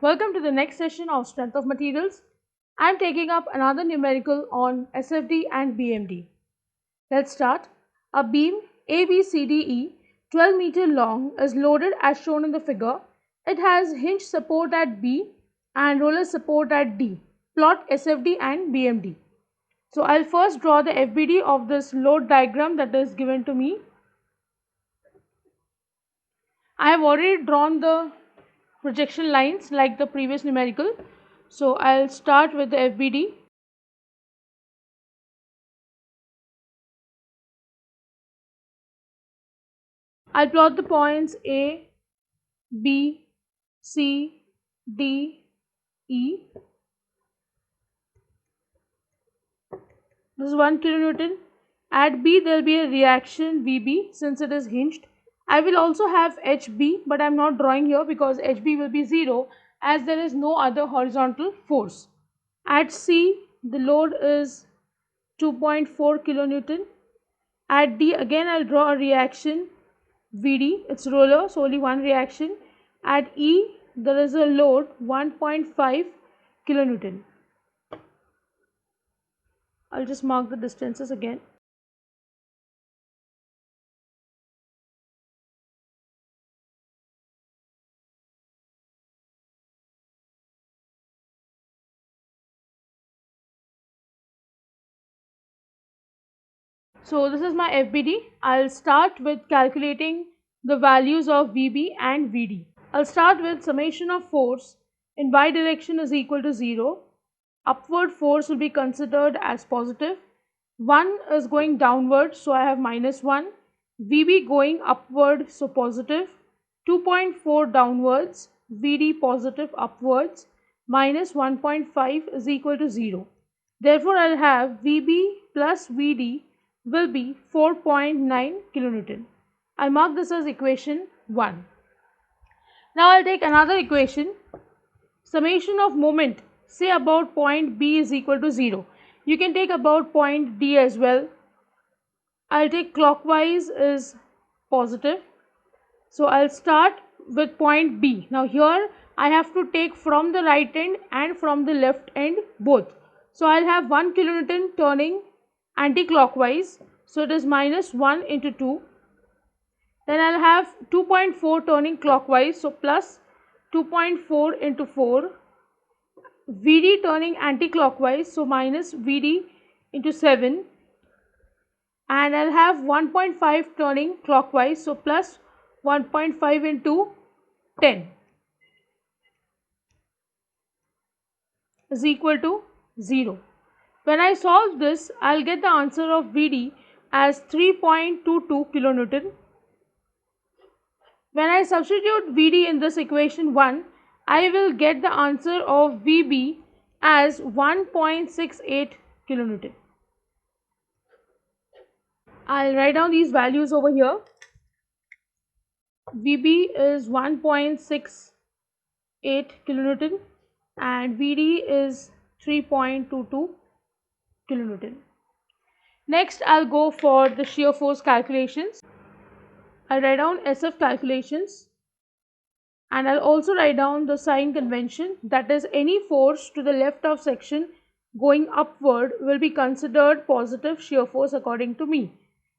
Welcome to the next session of Strength of Materials. I am taking up another numerical on SFD and BMD. Let's start. A beam ABCDE 12 meter long is loaded as shown in the figure. It has hinge support at B and roller support at D. Plot SFD and BMD. So I'll first draw the FBD of this load diagram that is given to me. I have already drawn the projection lines like the previous numerical. So I'll start with the FBD. I'll plot the points A, B, C, D, E. This is 1 kilonewton. At B there will be a reaction VB since it is hinged. I will also have HB, but I am not drawing here because HB will be 0 as there is no other horizontal force. At C the load is 2.4 kilonewton. At D again I'll draw a reaction VD, it's roller, so only one reaction. At E there is a load 1.5 kilonewton. I'll just mark the distances again. So this is my FBD. I'll start with calculating the values of VB and VD. I'll start with summation of force in y direction is equal to 0. Upward force will be considered as positive. 1 is going downward, so I have -1. VB going upward, so positive. 2.4 downwards, VD positive upwards, minus 1.5 is equal to 0. Therefore, I'll have VB plus VD will be 4.9 kilonewton. I'll mark this as equation 1. Now I'll take another equation. Summation of moment, say about point B is equal to 0. You can take about point D as well. I'll take clockwise is positive. So I'll start with point B. Now here I have to take from the right end and from the left end both. So I'll have 1 kilonewton turning anti-clockwise. So it is -1 into 2. Then I'll have 2.4 turning clockwise. So plus 2.4 into 4. VD turning anti-clockwise. So minus VD into 7. And I'll have 1.5 turning clockwise. So plus 1.5 into 10 is equal to 0. When I solve this, I'll get the answer of VD as 3.22 kilonewton. When I substitute VD in this equation 1, I will get the answer of VB as 1.68 kilonewton. I'll write down these values over here. VB is 1.68 kilonewton and VD is 3.22 kilonewton. Next, I'll go for the shear force calculations. I'll write down SF calculations and I'll also write down the sign convention, that is any force to the left of section going upward will be considered positive shear force according to me.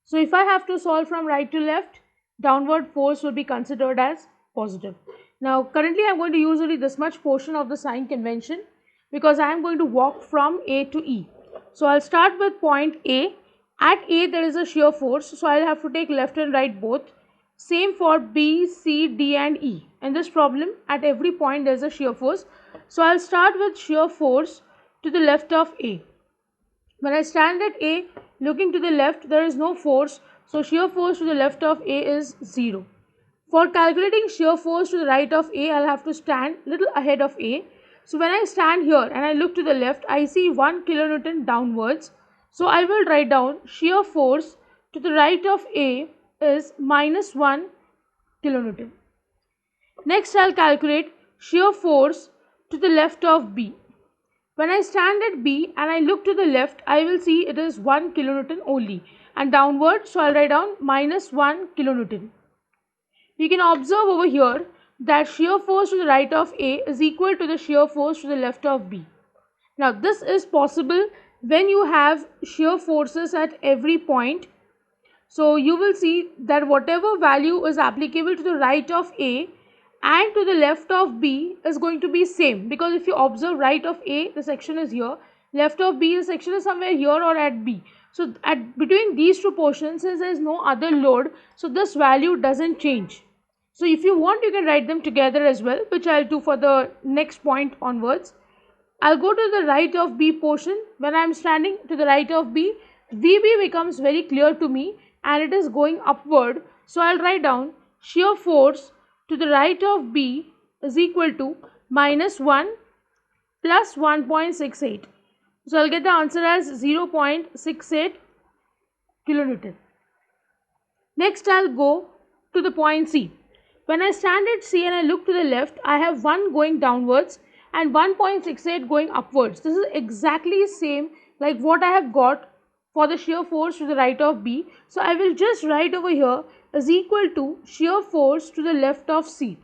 So if I have to solve from right to left, downward force will be considered as positive. Now currently I am going to use only this much portion of the sign convention because I am going to walk from A to E. So I'll start with point A. At A there is a shear force, so I'll have to take left and right both. Same for B, C, D and E. In this problem, at every point there is a shear force. So I'll start with shear force to the left of A. When I stand at A, looking to the left, there is no force. So shear force to the left of A is 0. For calculating shear force to the right of A, I'll have to stand little ahead of A. So when I stand here and I look to the left, I see 1 kilonewton downwards. So I will write down shear force to the right of A is -1 kilonewton. Next, I'll calculate shear force to the left of B. When I stand at B and I look to the left, I will see it is 1 kilonewton only and downward, so I'll write down -1 kilonewton. You can observe over here that shear force to the right of A is equal to the shear force to the left of B. Now this is possible when you have shear forces at every point. So you will see that whatever value is applicable to the right of A and to the left of B is going to be same, because if you observe, right of A the section is here, left of B the section is somewhere here or at B. So at between these two portions, since there is no other load, so this value doesn't change. So if you want, you can write them together as well, which I'll do for the next point onwards. I'll go to the right of B portion. When I'm standing to the right of B, VB becomes very clear to me and it is going upward. So I'll write down shear force to the right of B is equal to -1 plus 1.68. So I'll get the answer as 0.68 kilonewton. Next I'll go to the point C. When I stand at C and I look to the left, I have 1 going downwards and 1.68 going upwards. This is exactly same like what I have got for the shear force to the right of B. So I will just write over here is equal to shear force to the left of C.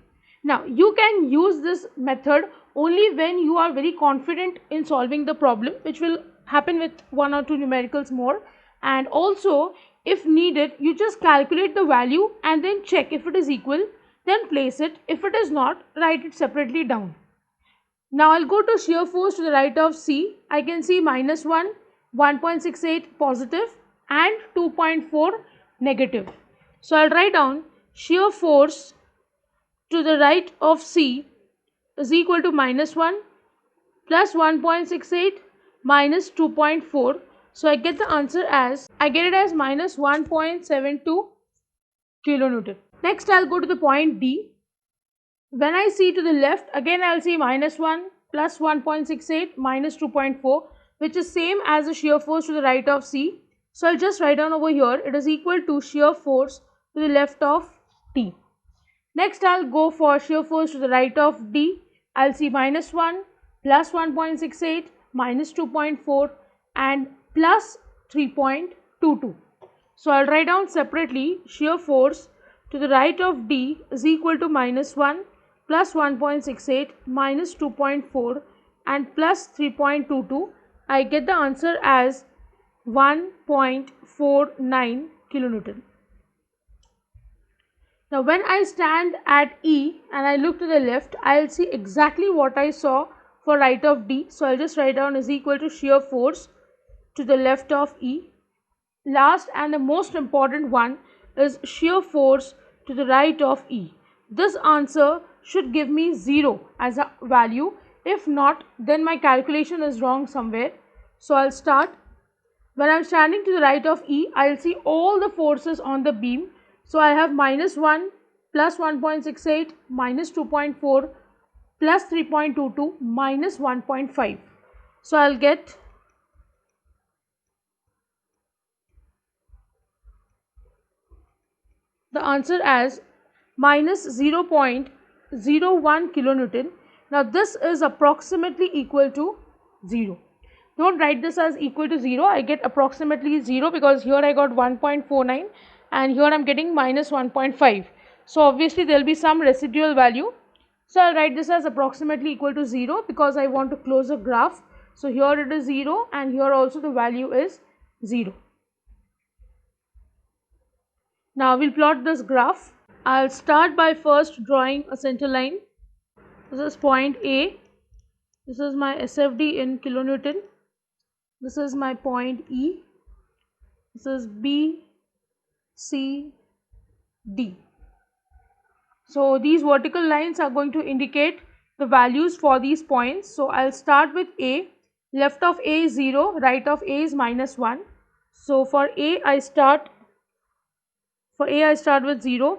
Now you can use this method only when you are very confident in solving the problem, which will happen with 1 or 2 numericals more. And also, if needed, you just calculate the value and then check if it is equal, then place it. If it is not, write it separately down. Now I'll go to shear force to the right of C. I can see -1, 1.68 positive and 2.4 negative. So I'll write down shear force to the right of C is equal to -1 plus 1.68 minus 2.4. So I get the answer as, I get it as -1.72 kilonewton. Next I'll go to the point D. When I see to the left, again I'll see -1 plus 1.68 minus 2.4, which is same as the shear force to the right of C. So I'll just write down over here, it is equal to shear force to the left of T. Next I'll go for shear force to the right of D. I'll see -1 plus 1.68 minus 2.4 and plus 3.22. So I'll write down separately shear force to the right of D is equal to -1 plus 1.68 minus 2.4 and plus 3.22. I get the answer as 1.49 kilonewton. Now when I stand at E and I look to the left, I'll see exactly what I saw for right of D. So I'll just write down is equal to shear force to the left of E. Last and the most important one is shear force to the right of E. This answer should give me 0 as a value. If not, then my calculation is wrong somewhere. So I'll start. When I'm standing to the right of E, I'll see all the forces on the beam. So I have -1 plus 1.68 minus 2.4 plus 3.22 minus 1.5. So I'll get the answer as minus 0.01 kilonewton. Now this is approximately equal to 0. Don't write this as equal to 0. I get approximately 0 because here I got 1.49 and here I am getting minus 1.5. So obviously there will be some residual value. So I'll write this as approximately equal to 0 because I want to close a graph. So here it is 0 and here also the value is 0. Now we'll plot this graph. I'll start by first drawing a center line. This is point A. This is my SFD in kilonewton. This is my point E. This is B, C, D. So these vertical lines are going to indicate the values for these points. So I'll start with A. Left of A is 0, right of A is -1. So for A I start with 0.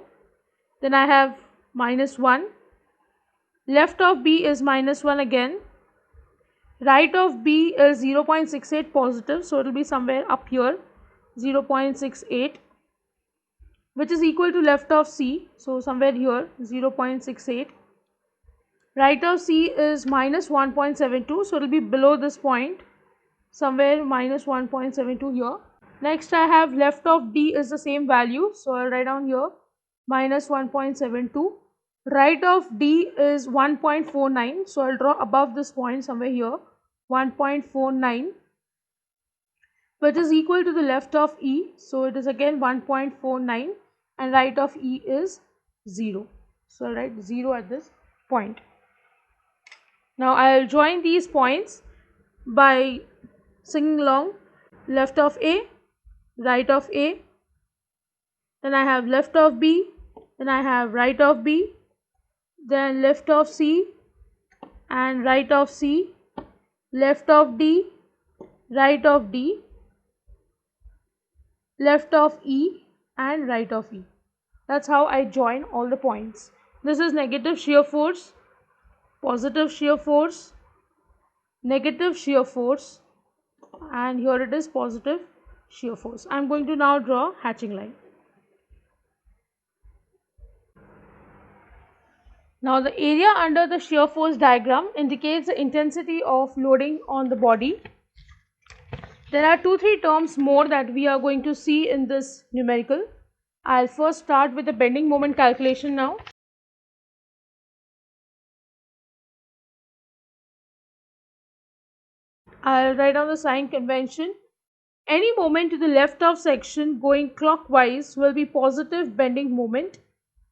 Then I have -1. Left of B is -1 again. Right of B is 0.68 positive, so it will be somewhere up here, 0.68, which is equal to left of C, so somewhere here, 0.68. Right of C is -1.72, so it will be below this point, somewhere -1.72 here. Next I have left of D is the same value, so I'll write down here -1.72. Right of D is 1.49, so I'll draw above this point somewhere here 1.49, which is equal to the left of E, so it is again 1.49, and right of E is 0. So I'll write 0 at this point. Now I'll join these points by singing along: left of A, right of A, then I have left of B, then I have right of B, then left of C and right of C, left of D, right of D, left of E and right of E. That's how I join all the points. This is negative shear force, positive shear force, negative shear force, and here it is positive shear force. I'm going to now draw hatching line. Now the area under the shear force diagram indicates the intensity of loading on the body. There are 2-3 terms more that we are going to see in this numerical. I'll first start with the bending moment calculation now. I'll write down the sign convention. Any moment to the left of section going clockwise will be positive bending moment,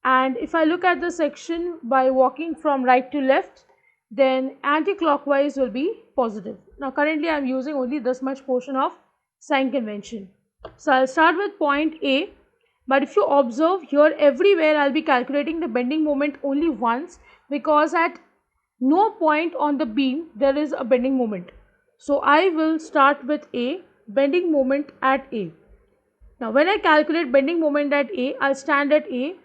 and if I look at the section by walking from right to left, then anti-clockwise will be positive. Now currently I am using only this much portion of sign convention. So I'll start with point A, but if you observe here, everywhere I'll be calculating the bending moment only once, because at no point on the beam there is a bending moment. So I will start with A, bending moment at A. Now when I calculate bending moment at A, I'll stand at A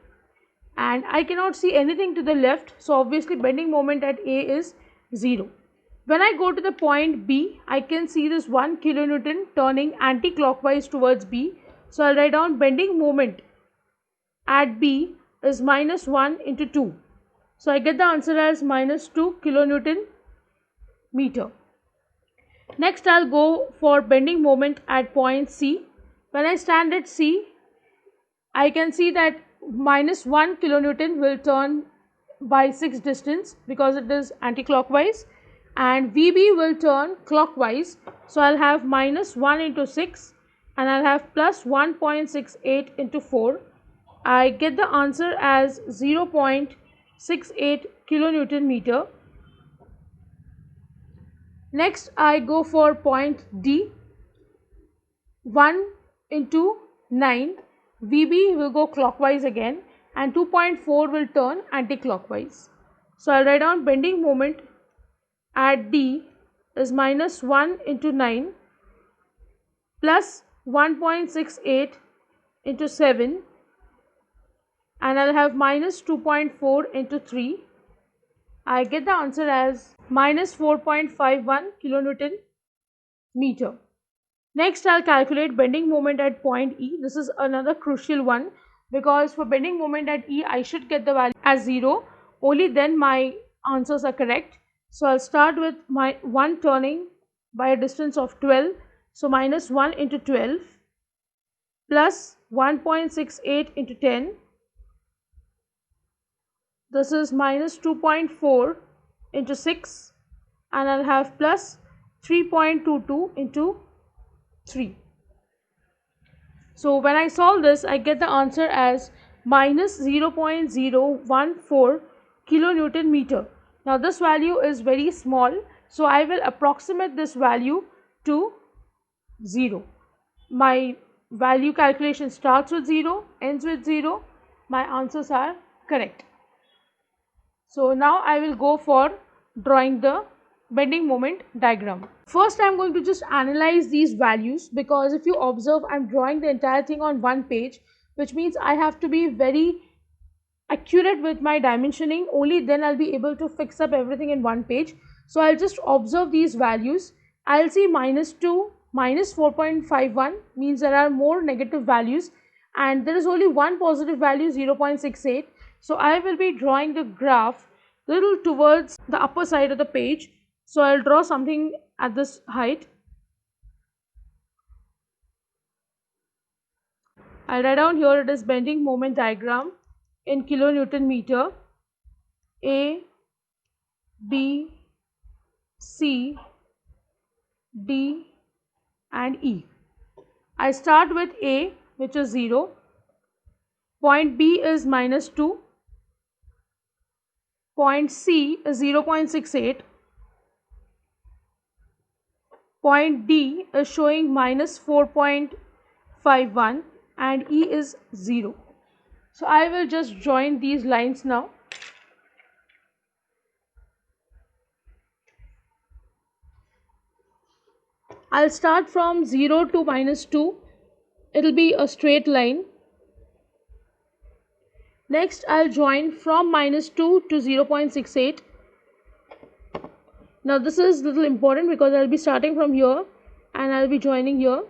and I cannot see anything to the left, so obviously bending moment at A is 0. When I go to the point B, I can see this 1 kilonewton turning anti-clockwise towards B, so I'll write down bending moment at B is minus 1 into 2. So I get the answer as minus 2 kilonewton meter. Next I'll go for bending moment at point C. When I stand at C, I can see that minus 1 kilonewton will turn by 6 distance because it is anti-clockwise, and VB will turn clockwise. So I'll have minus 1 into 6 and I'll have plus 1.68 into 4. I get the answer as 0.68 kilonewton meter. Next I go for point D. 1 into 9, VB will go clockwise again and 2.4 will turn anti-clockwise. So I'll write down bending moment at D is minus 1 into 9 plus 1.68 into 7, and I'll have minus 2.4 into 3. I get the answer as minus 4.51 kilonewton meter. Next I'll calculate bending moment at point E. This is another crucial one, because for bending moment at E I should get the value as 0, only then my answers are correct. So I'll start with my 1 turning by a distance of 12, so minus 1 into 12 plus 1.68 into 10, this is minus 2.4 into 6, and I'll have plus 3.22 into 3. So when I solve this, I get the answer as minus 0.014 kilonewton meter. Now this value is very small, so I will approximate this value to 0. My value calculation starts with 0, ends with 0. My answers are correct. So now I will go for drawing the bending moment diagram. First I am going to just analyze these values, because if you observe, I am drawing the entire thing on one page, which means I have to be very accurate with my dimensioning. Only then I'll be able to fix up everything in one page. So I'll just observe these values. I'll see minus 2, minus 4.51 means there are more negative values, and there is only one positive value, 0.68. So I will be drawing the graph little towards the upper side of the page. So I'll draw something at this height. I'll write down here it is bending moment diagram in kilonewton meter. A, B, C, D and E. I start with A, which is 0. Point B is -2. Point C is 0.68. Point D is showing -4.51 and E is 0. So I will just join these lines now. I'll start from 0 to -2. It will be a straight line. Next, I'll join from -2 to 0.68. Now this is little important because I'll be starting from here and I'll be joining here.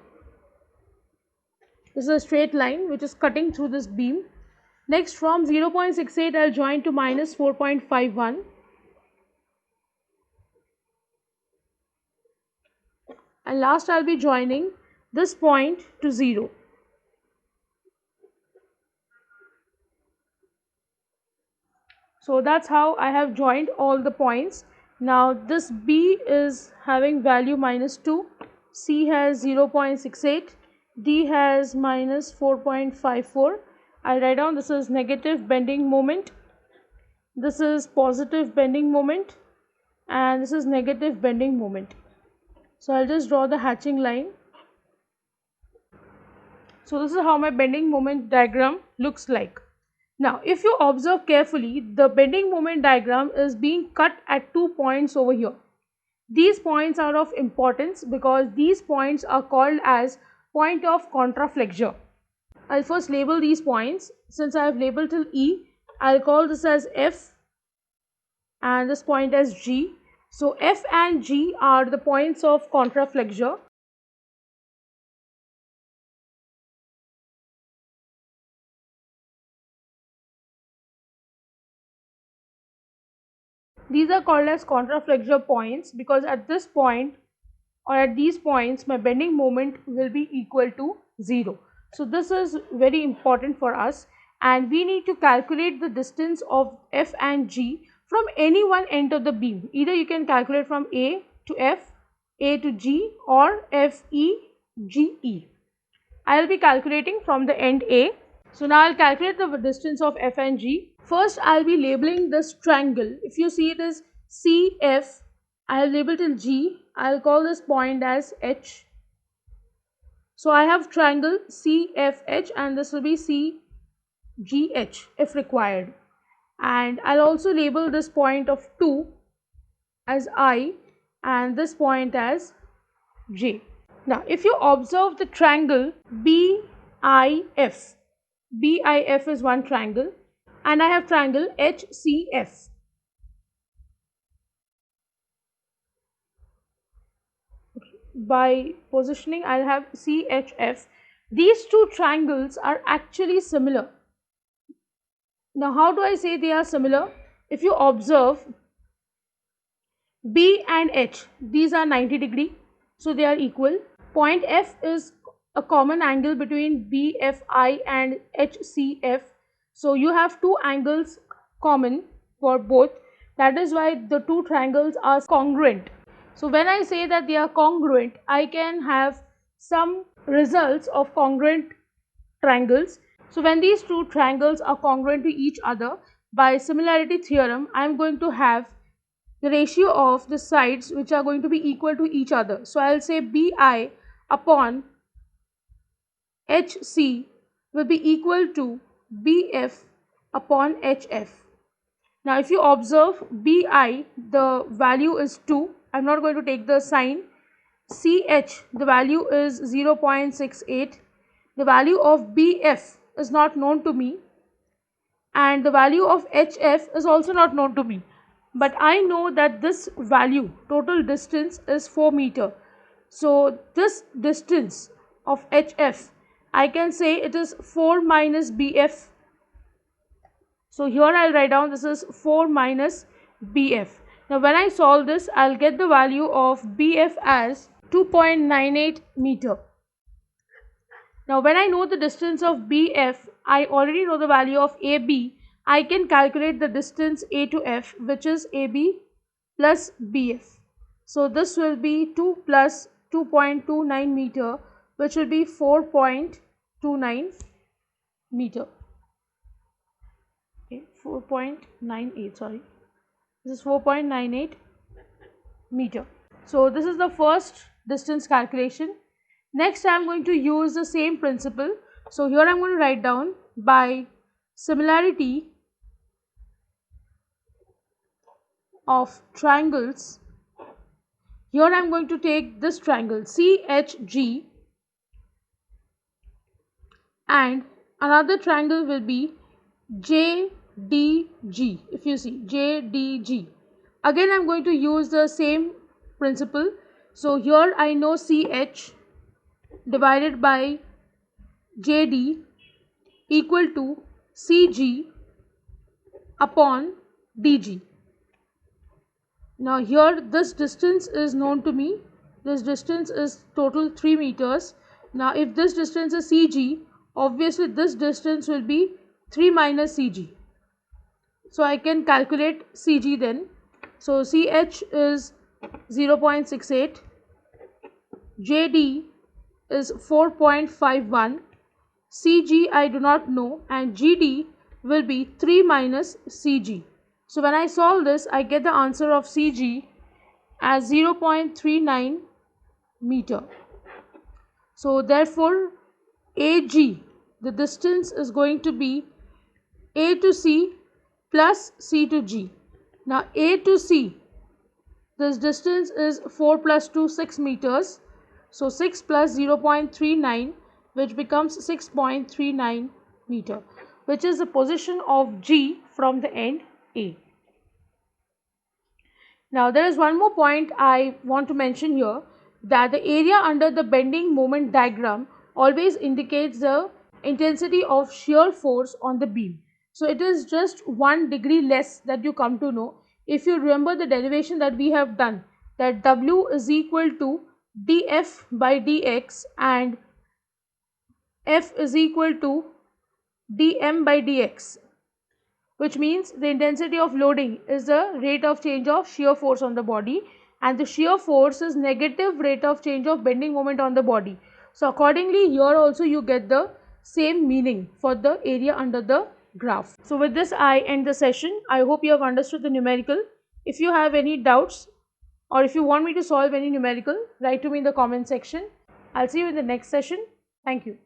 This is a straight line which is cutting through this beam. Next, from 0.68 I'll join to -4.51. And last I'll be joining this point to 0. So that's how I have joined all the points. Now this B is having value -2, C has 0.68, D has -4.54. I write down this is negative bending moment, this is positive bending moment, and this is negative bending moment. So I'll just draw the hatching line. So this is how my bending moment diagram looks like. Now, if you observe carefully, the bending moment diagram is being cut at 2 points over here. These points are of importance because these points are called as point of contraflexure. I'll first label these points. Since I have labeled till E, I'll call this as F and this point as G. So F and G are the points of contraflexure. These are called as contraflexure points because at this point or at these points my bending moment will be equal to 0. So this is very important for us and we need to calculate the distance of F and G from any one end of the beam. Either you can calculate from A to F, A to G or F, E, G, E. I will be calculating from the end A. So now I'll calculate the distance of F and G. First I'll be labeling this triangle. If you see it is CF, I'll label till G. I'll call this point as H. So I have triangle CFH and this will be CGH if required. And I'll also label this point of 2 as I and this point as J. Now if you observe the triangle BIF, BIF is one triangle and I have triangle HCF. By positioning I'll have CHF. These two triangles are actually similar. Now how do I say they are similar? If you observe B and H, these are 90 degree, so they are equal. Point F is a common angle between BFI and HCF. So you have two angles common for both. That is why the two triangles are congruent. So when I say that they are congruent, I can have some results of congruent triangles. So when these two triangles are congruent to each other, by similarity theorem, I am going to have the ratio of the sides which are going to be equal to each other. So I'll say BI upon HC will be equal to BF upon HF. Now if you observe BI, the value is 2. I'm not going to take the sign. CH, the value is 0.68. The value of BF is not known to me and the value of HF is also not known to me. But I know that this value, total distance, is 4 meter. So this distance of HF, I can say it is 4 minus BF. So here I'll write down this is 4 minus BF. Now when I solve this, I'll get the value of BF as 2.98 meter. Now when I know the distance of BF, I already know the value of AB. I can calculate the distance A to F, which is AB plus BF. So this will be 2 plus 2.29 meter, which will be 4.29 meter. Okay, 4.98, sorry. This is 4.98 meter. So this is the first distance calculation. Next, I am going to use the same principle. So here I am going to write down by similarity of triangles. Here I am going to take this triangle CHG and another triangle will be JDG. If you see JDG, again I am going to use the same principle. So here I know CH divided by JD equal to CG upon DG. Now here this distance is known to me. This distance is total 3 meters. Now if this distance is CG, obviously this distance will be 3 minus CG. So I can calculate CG then. So CH is 0.68, JD is 4.51, CG I do not know, and GD will be 3 minus CG. So when I solve this, I get the answer of CG as 0.39 meter. So therefore AG, the distance is going to be A to C plus C to G. Now A to C, this distance is 4 plus 2, 6 meters. So 6 plus 0.39, which becomes 6.39 meter, which is the position of G from the end A. Now there is one more point I want to mention here, that the area under the bending moment diagram always indicates the intensity of shear force on the beam. So it is just 1 degree less that you come to know. If you remember the derivation that we have done, that W is equal to dF by dx and F is equal to dm by dx, which means the intensity of loading is the rate of change of shear force on the body, and the shear force is negative rate of change of bending moment on the body. So accordingly here also you get the same meaning for the area under the graph. So with this I end the session. I hope you have understood the numerical. If you have any doubts or if you want me to solve any numerical, write to me in the comment section. I'll see you in the next session. Thank you.